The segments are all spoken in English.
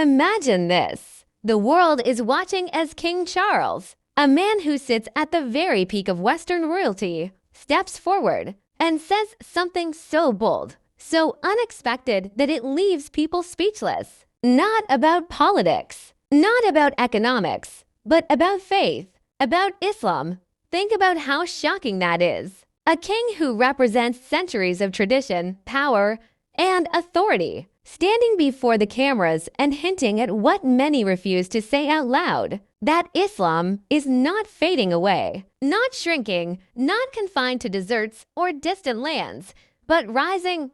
Imagine this. The world is watching as King Charles, a man who sits at the very peak of Western royalty, steps forward and says something so bold, so unexpected that it leaves people speechless. Not about politics, not about economics, but about faith, about Islam. Think about how shocking that is. A king who represents centuries of tradition, power, and authority, standing before the cameras and hinting at what many refuse to say out loud, that Islam is not fading away, not shrinking, not confined to deserts or distant lands, but rising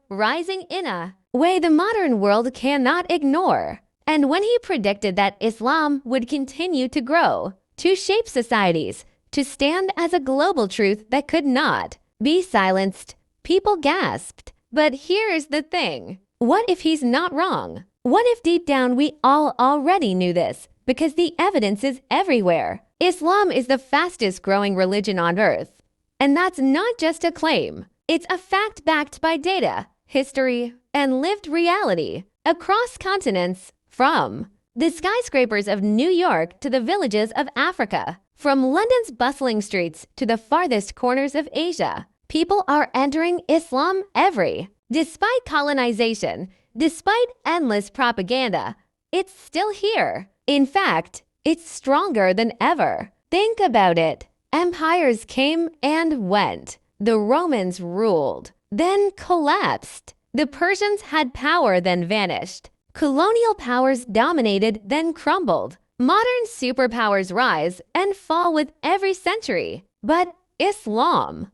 in a way the modern world cannot ignore. And when he predicted that Islam would continue to grow, to shape societies, to stand as a global truth that could not be silenced, people gasped. But here's the thing. What if he's not wrong? What if deep down we all already knew this? Because the evidence is everywhere. Islam is the fastest growing religion on earth. And that's not just a claim. It's a fact backed by data, history, and lived reality across continents, from the skyscrapers of New York to the villages of Africa, from London's bustling streets to the farthest corners of Asia. People are entering Islam despite colonization, despite endless propaganda, it's still here. In fact, it's stronger than ever. Think about it. Empires came and went. The Romans ruled, then collapsed. The Persians had power, then vanished. Colonial powers dominated, then crumbled. Modern superpowers rise and fall with every century. But Islam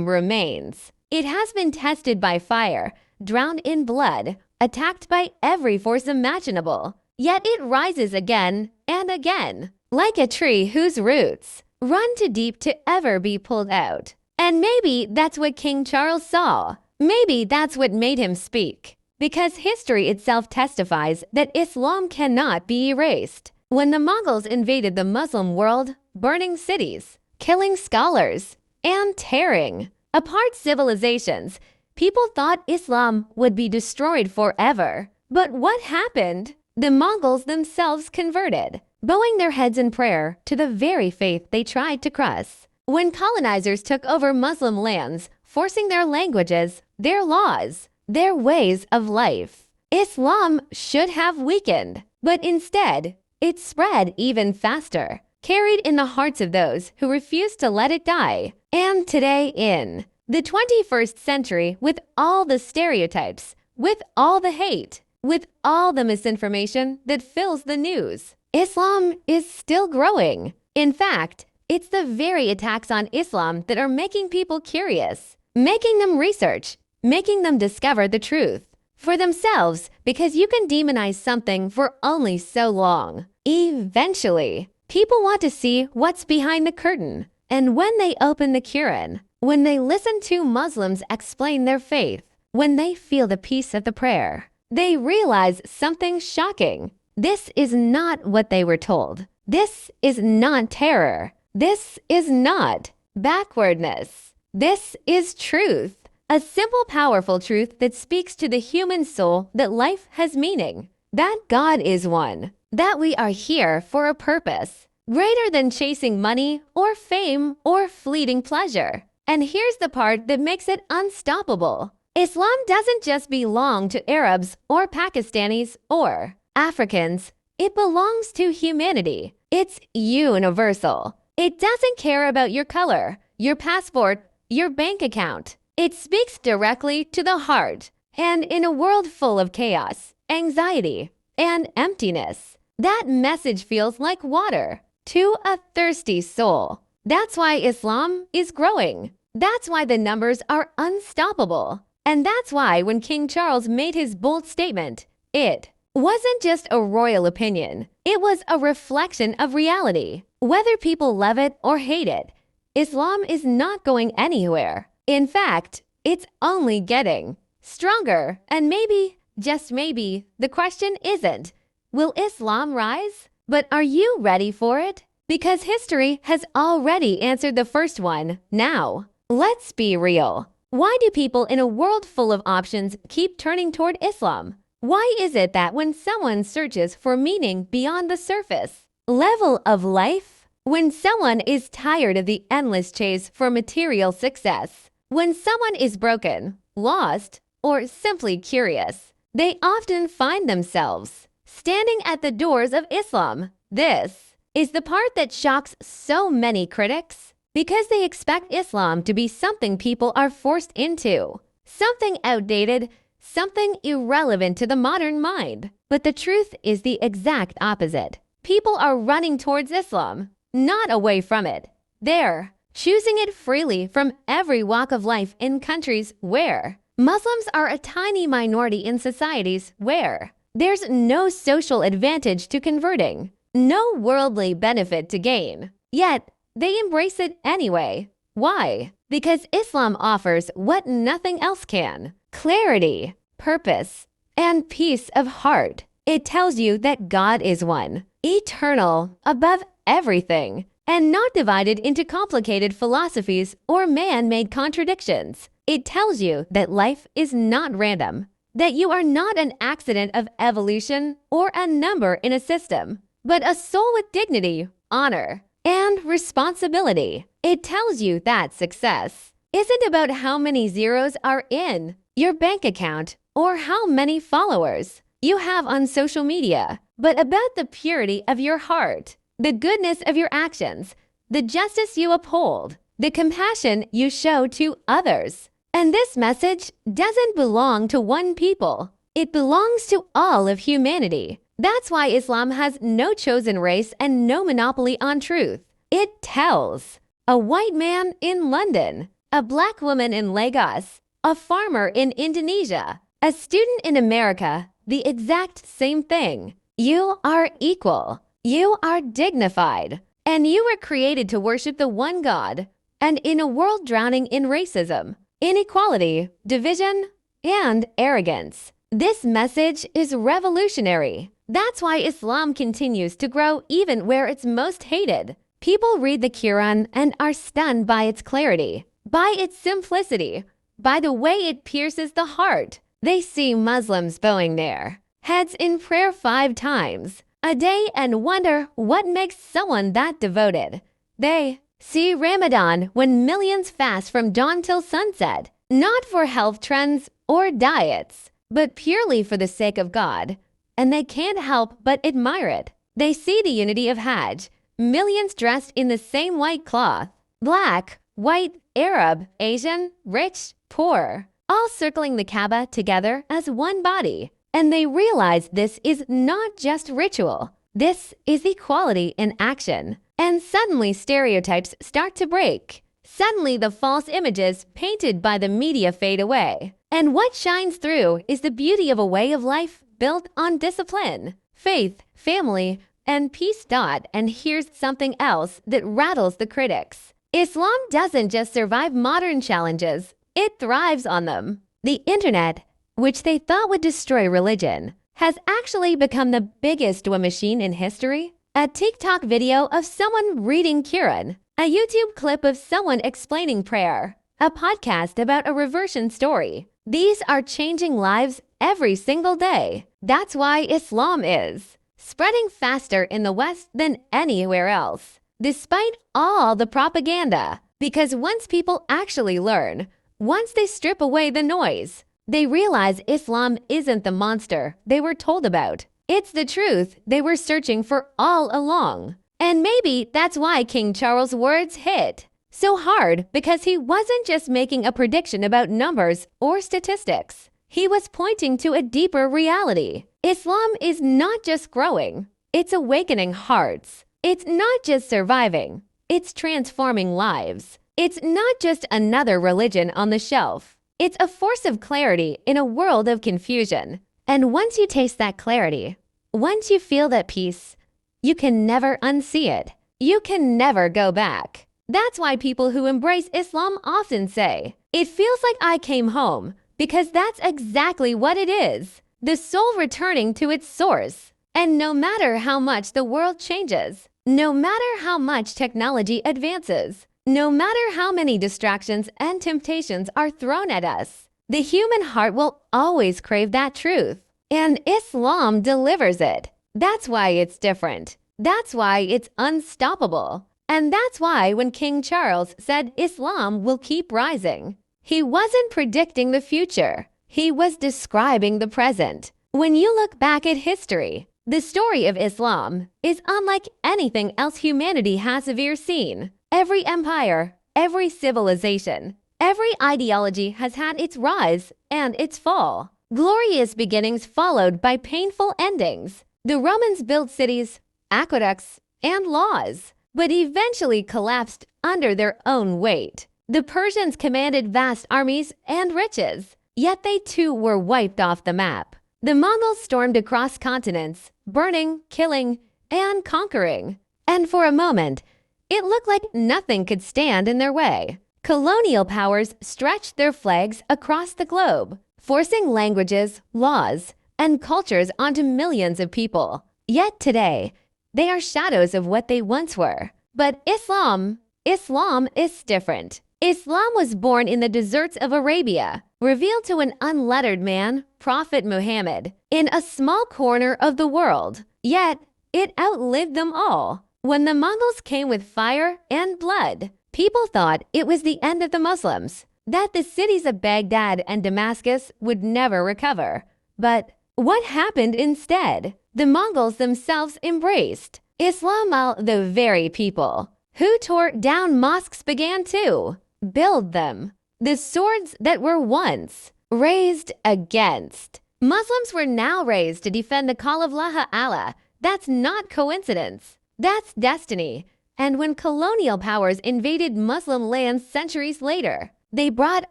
remains. It has been tested by fire, drowned in blood, attacked by every force imaginable. Yet it rises again and again, like a tree whose roots run too deep to ever be pulled out. And maybe that's what King Charles saw. Maybe that's what made him speak. Because history itself testifies that Islam cannot be erased. When the Mongols invaded the Muslim world, burning cities, killing scholars, and tearing apart civilizations, people thought Islam would be destroyed forever. But what happened? The Mongols themselves converted, bowing their heads in prayer to the very faith they tried to crush. When colonizers took over Muslim lands, forcing their languages, their laws, their ways of life, Islam should have weakened. But instead, it spread even faster, carried in the hearts of those who refused to let it die. And today, in the 21st century, with all the stereotypes, with all the hate, with all the misinformation that fills the news, Islam is still growing. In fact, it's the very attacks on Islam that are making people curious, making them research, making them discover the truth for themselves, because you can demonize something for only so long. Eventually, people want to see what's behind the curtain. And when they open the Quran, when they listen to Muslims explain their faith, when they feel the peace of the prayer, they realize something shocking. This is not what they were told. This is not terror. This is not backwardness. This is truth. A simple, powerful truth that speaks to the human soul that life has meaning, that God is one, that we are here for a purpose, greater than chasing money or fame or fleeting pleasure. And here's the part that makes it unstoppable. Islam doesn't just belong to Arabs or Pakistanis or Africans. It belongs to humanity. It's universal. It doesn't care about your color, your passport, your bank account. It speaks directly to the heart. And in a world full of chaos, anxiety, and emptiness, that message feels like water to a thirsty soul. That's why Islam is growing. That's why the numbers are unstoppable. And that's why when King Charles made his bold statement, it wasn't just a royal opinion. It was a reflection of reality. Whether people love it or hate it, Islam is not going anywhere. In fact, it's only getting stronger. And maybe, just maybe, the question isn't, will Islam rise? But are you ready for it? Because history has already answered the first one. Now, let's be real. Why do people in a world full of options keep turning toward Islam? Why is it that when someone searches for meaning beyond the surface level of life, when someone is tired of the endless chase for material success, when someone is broken, lost, or simply curious, they often find themselves standing at the doors of Islam? This is the part that shocks so many critics because they expect Islam to be something people are forced into, something outdated, something irrelevant to the modern mind. But the truth is the exact opposite. People are running towards Islam, not away from it. They're choosing it freely from every walk of life in countries where Muslims are a tiny minority, in societies where there's no social advantage to converting, no worldly benefit to gain. Yet, they embrace it anyway. Why? Because Islam offers what nothing else can: clarity, purpose, and peace of heart. It tells you that God is one, eternal, above everything, and not divided into complicated philosophies or man-made contradictions. It tells you that life is not random, that you are not an accident of evolution or a number in a system, but a soul with dignity, honor, and responsibility. It tells you that success isn't about how many zeros are in your bank account or how many followers you have on social media, but about the purity of your heart, the goodness of your actions, the justice you uphold, the compassion you show to others. And this message doesn't belong to one people. It belongs to all of humanity. That's why Islam has no chosen race and no monopoly on truth. It tells a white man in London, a black woman in Lagos, a farmer in Indonesia, a student in America, the exact same thing. You are equal. You are dignified. And you were created to worship the one God. And in a world drowning in racism, inequality, division, and arrogance, this message is revolutionary. That's why Islam continues to grow even where it's most hated. People read the Quran and are stunned by its clarity, by its simplicity, by the way it pierces the heart. They see Muslims bowing their heads in prayer 5 times a day and wonder what makes someone that devoted. They see Ramadan when millions fast from dawn till sunset, not for health trends or diets, but purely for the sake of God. And they can't help but admire it. They see the unity of Hajj, millions dressed in the same white cloth, black, white, Arab, Asian, rich, poor, all circling the Kaaba together as one body. And they realize this is not just ritual. This is equality in action. And suddenly stereotypes start to break. Suddenly the false images painted by the media fade away. And what shines through is the beauty of a way of life built on discipline, faith, family, and peace. And here's something else that rattles the critics. Islam doesn't just survive modern challenges, it thrives on them. The internet, which they thought would destroy religion, has actually become the biggest war machine in history. A TikTok video of someone reading Quran, a YouTube clip of someone explaining prayer, a podcast about a reversion story. These are changing lives every single day. That's why Islam is spreading faster in the West than anywhere else, despite all the propaganda. Because once people actually learn, once they strip away the noise, they realize Islam isn't the monster they were told about. It's the truth they were searching for all along. And maybe that's why King Charles' words hit so hard, because he wasn't just making a prediction about numbers or statistics. He was pointing to a deeper reality. Islam is not just growing, it's awakening hearts. It's not just surviving, it's transforming lives. It's not just another religion on the shelf. It's a force of clarity in a world of confusion. And once you taste that clarity, once you feel that peace, you can never unsee it. You can never go back. That's why people who embrace Islam often say, "It feels like I came home," because that's exactly what it is. The soul returning to its source. And no matter how much the world changes, no matter how much technology advances, no matter how many distractions and temptations are thrown at us, the human heart will always crave that truth. and Islam delivers it. That's why it's different. That's why it's unstoppable. And that's why when King Charles said Islam will keep rising, he wasn't predicting the future. He was describing the present. When you look back at history, the story of Islam is unlike anything else humanity has ever seen. Every empire, every civilization, every ideology has had its rise and its fall. Glorious beginnings followed by painful endings. The Romans built cities, aqueducts, and laws, but eventually collapsed under their own weight. The Persians commanded vast armies and riches, yet they too were wiped off the map. The Mongols stormed across continents, burning, killing, and conquering. And for a moment, it looked like nothing could stand in their way. Colonial powers stretched their flags across the globe, forcing languages, laws, and cultures onto millions of people. Yet today, they are shadows of what they once were. But Islam is different. Islam was born in the deserts of Arabia, revealed to an unlettered man, Prophet Muhammad, in a small corner of the world. Yet, it outlived them all. When the Mongols came with fire and blood, people thought it was the end of the Muslims, that the cities of Baghdad and Damascus would never recover. But what happened instead? The Mongols themselves embraced Islam, while the very people who tore down mosques began to build them. The swords that were once raised against Muslims were now raised to defend the call of Allah. That's not coincidence. That's destiny. And when colonial powers invaded Muslim lands centuries later, they brought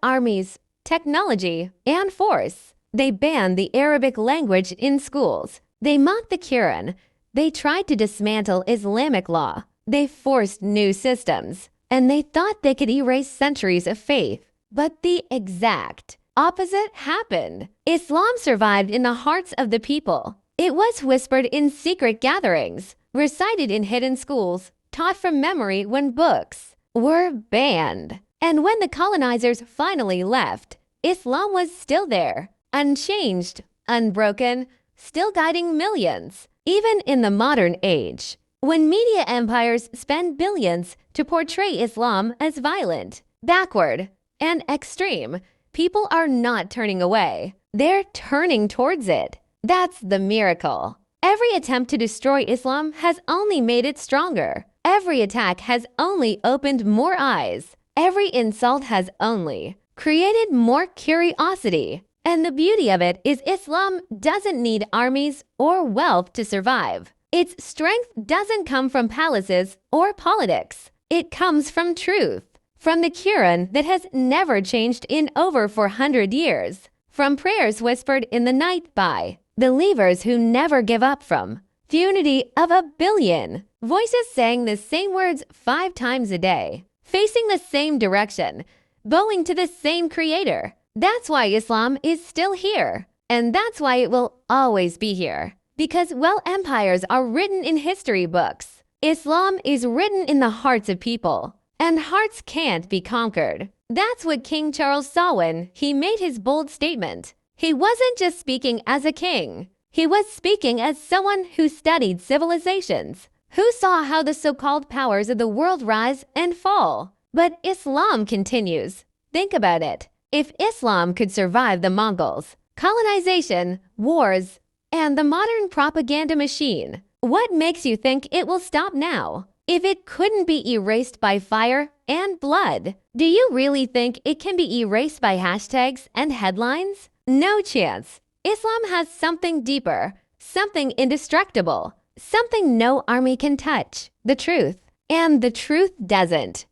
armies, technology, and force. They banned the Arabic language in schools. They mocked the Quran. They tried to dismantle Islamic law. They forced new systems. And they thought they could erase centuries of faith. But the exact opposite happened. Islam survived in the hearts of the people. It was whispered in secret gatherings, recited in hidden schools, taught from memory when books were banned. And when the colonizers finally left, Islam was still there, unchanged, unbroken, still guiding millions, even in the modern age. When media empires spend billions to portray Islam as violent, backward, and extreme, people are not turning away. They're turning towards it. That's the miracle. Every attempt to destroy Islam has only made it stronger. Every attack has only opened more eyes. Every insult has only created more curiosity. And the beauty of it is Islam doesn't need armies or wealth to survive. Its strength doesn't come from palaces or politics. It comes from truth, from the Quran that has never changed in over 400 years, from prayers whispered in the night by believers who never give up, from the unity of a billion voices saying the same words 5 times a day, facing the same direction, bowing to the same creator. That's why Islam is still here, and that's why it will always be here. Because while empires are written in history books, Islam is written in the hearts of people, and hearts can't be conquered. That's what King Charles saw when he made his bold statement. He wasn't just speaking as a king. He was speaking as someone who studied civilizations, who saw how the so-called powers of the world rise and fall. But Islam continues. Think about it. If Islam could survive the Mongols, colonization, wars, and the modern propaganda machine, what makes you think it will stop now? If it couldn't be erased by fire and blood, do you really think it can be erased by hashtags and headlines? No chance. Islam has something deeper, something indestructible, something no army can touch: the truth. And the truth doesn't